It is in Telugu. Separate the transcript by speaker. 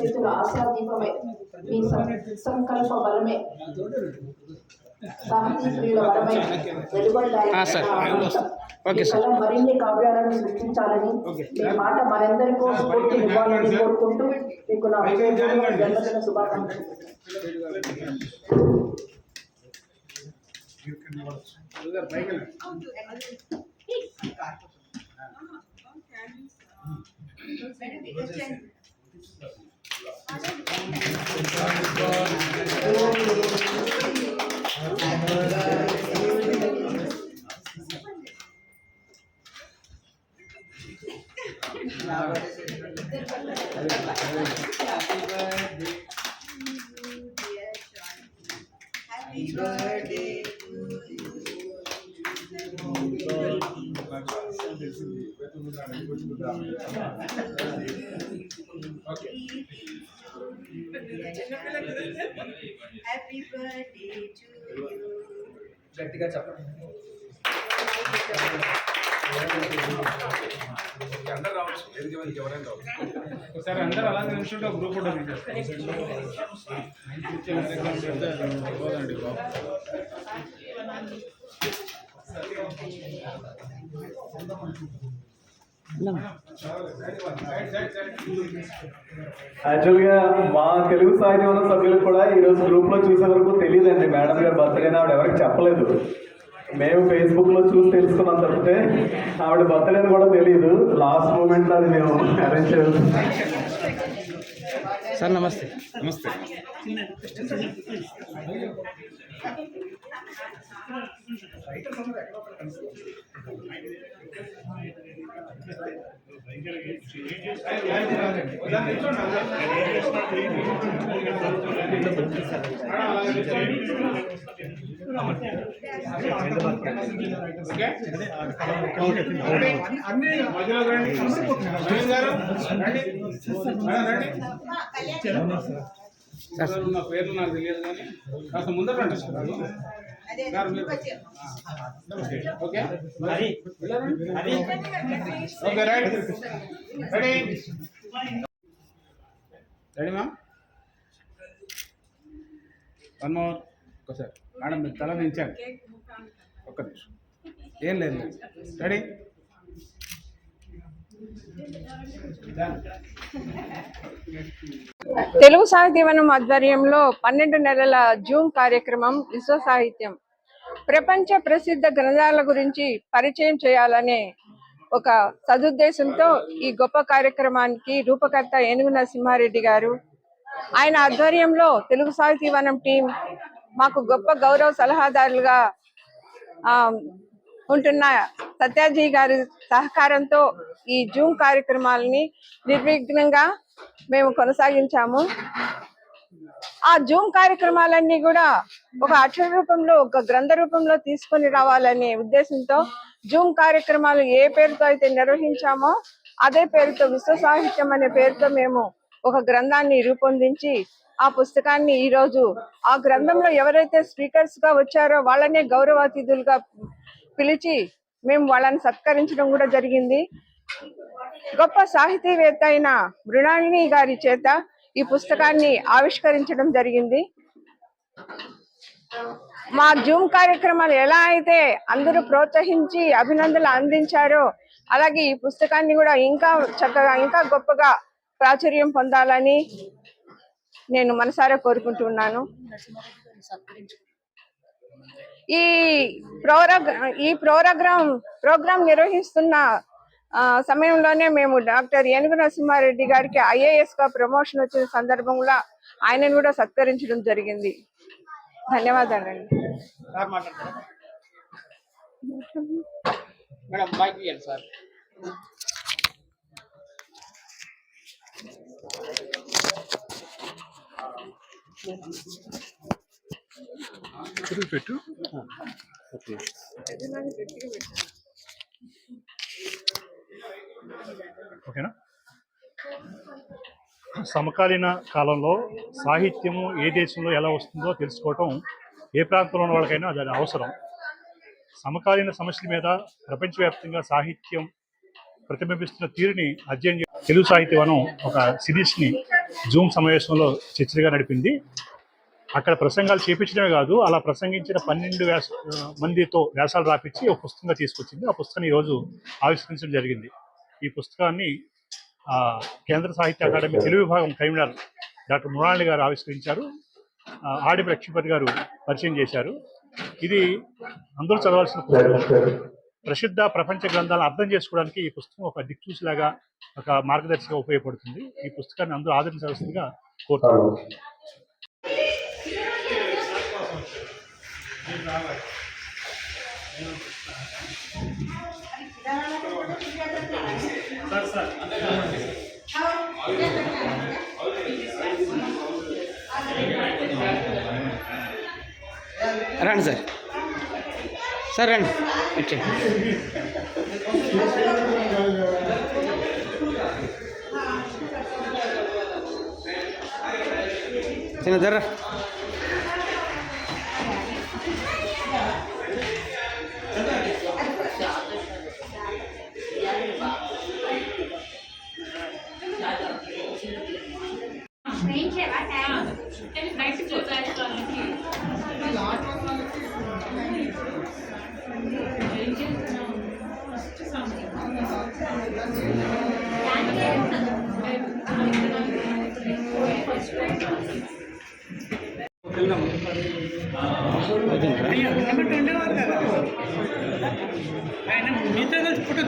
Speaker 1: పరిస్థితుల ఆశాదీపమే, మీ సంకల్ప బలమే, సాహితీ ప్రియుల వరమై వెలువడాలని మరిన్ని కావ్యాలను సృష్టించాలని మీ మాట మరెందరికో స్ఫూర్తినివ్వాలని కోరుకుంటూ మీకు నా జన్మదిన శుభాకాంక్షలు.
Speaker 2: గట్టిగా చెప్పండి. అందరూ రావచ్చు, ఎవరైనా రావచ్చు. ఒకసారి అందరూ అలాగే నిమిషంలో గ్రూప్ ఫోటో
Speaker 3: యాక్చువల్గా మా తెలుగు సాహిత్యం సభ్యులు కూడా ఈరోజు గ్రూప్లో చూసే వరకు తెలియదండి మేడం గారు బర్త్డే ఆవిడ ఎవరికి చెప్పలేదు. మేము ఫేస్బుక్లో చూసి తెలుసుకున్నాం తప్పితే ఆవిడ బర్త్డే కూడా తెలియదు. లాస్ట్ మూమెంట్లో అది మేము అరేంజ్ చేయాలి.
Speaker 4: సార్ నమస్తే.
Speaker 2: నమస్తే. నా పేర్లు నాకు తెలియదు కానీ కాస్త ముందర okay okay right ready ready ma'am. One more. ఒకసారి మేడం మీరు తల దించాలి. ఒక్క నిమిషం. ఏం లేదు. రెడీ.
Speaker 5: తెలుగు సాహిత్యవనం ఆధ్వర్యంలో 12 నెలల జూమ్ కార్యక్రమం విశ్వ సాహిత్యం ప్రపంచ ప్రసిద్ధ గ్రంథాల గురించి పరిచయం చేయాలనే ఒక సదుద్దేశంతో ఈ గొప్ప కార్యక్రమానికి రూపకర్త ఏనుగు నరసింహారెడ్డి గారు, ఆయన ఆధ్వర్యంలో తెలుగు సాహిత్యవనం టీం మాకు గొప్ప గౌరవ సలహాదారులుగా ఉంటున్న సత్యాజీ గారి సహకారంతో ఈ జూమ్ కార్యక్రమాలని నిర్విఘ్నంగా మేము కొనసాగించాము. ఆ జూమ్ కార్యక్రమాలన్నీ కూడా ఒక అక్షర రూపంలో, ఒక గ్రంథ రూపంలో తీసుకొని రావాలనే ఉద్దేశంతో జూమ్ కార్యక్రమాలు ఏ పేరుతో అయితే నిర్వహించామో అదే పేరుతో విశ్వ సాహిత్యం అనే పేరుతో మేము ఒక గ్రంథాన్ని రూపొందించి ఆ పుస్తకాన్ని ఈరోజు ఆ గ్రంథంలో ఎవరైతే స్పీకర్స్ గా వచ్చారో వాళ్ళనే గౌరవ అతిథులుగా పిలిచి మేము వాళ్ళని సత్కరించడం కూడా జరిగింది. గొప్ప సాహితీవేత్త అయిన మృణాళిని గారి చేత ఈ పుస్తకాన్ని ఆవిష్కరించడం జరిగింది. మా జూమ్ కార్యక్రమాలు ఎలా అయితే అందరూ ప్రోత్సహించి అభినందనలు అందించారో అలాగే ఈ పుస్తకాన్ని కూడా ఇంకా చక్కగా, ఇంకా గొప్పగా ప్రాచుర్యం పొందాలని నేను మనసారా కోరుకుంటున్నాను. ఈ ప్రోగ్రాం నిర్వహిస్తున్న సమయంలోనే మేము డాక్టర్ ఏనుగు నరసింహారెడ్డి గారికి IAS గా ప్రమోషన్ వచ్చిన సందర్భంలో ఆయనను కూడా సత్కరించడం జరిగింది. ధన్యవాదాలండి.
Speaker 2: పెట్టు.
Speaker 6: ఓకేనా. సమకాలీన కాలంలో సాహిత్యము ఏ దేశంలో ఎలా వస్తుందో తెలుసుకోవటం ఏ ప్రాంతంలో ఉన్న వాళ్ళకైనా అది అవసరం. సమకాలీన సమస్యల మీద ప్రపంచవ్యాప్తంగా సాహిత్యం ప్రతిబింబిస్తున్న తీరుని అధ్యయనం తెలుగు సాహిత్యవనం ఒక సిరీస్ని జూమ్ సమావేశంలో చర్చలుగా నడిపింది. అక్కడ ప్రసంగాలు చేపించడమే కాదు, అలా ప్రసంగించిన 12 మందితో వ్యాసాలు రాపించి ఒక పుస్తకంగా తీసుకొచ్చింది. ఆ పుస్తకాన్ని ఈరోజు ఆవిష్కరించడం జరిగింది. ఈ పుస్తకాన్ని కేంద్ర సాహిత్య అకాడమీ తెలుగు విభాగం కన్వీనర్ డాక్టర్ మృణాళి గారు ఆవిష్కరించారు. ఆడిపు లక్ష్మీపతి గారు పరిచయం చేశారు. ఇది అందరూ చదవాల్సిన పుస్తకం. ప్రసిద్ధ ప్రపంచ గ్రంథాలను అర్థం చేసుకోవడానికి ఈ పుస్తకం ఒక దిక్సూచిలాగా, ఒక మార్గదర్శిగా ఉపయోగపడుతుంది. ఈ పుస్తకాన్ని అందరూ ఆదరించాల్సిందిగా కోరుతున్నాను.
Speaker 4: రండి సార్, సార్ రండి వచ్చే. చిన్న జర్రా
Speaker 2: ఉండేవారు కదా ఆయన మీతో కలిసి ఫోటో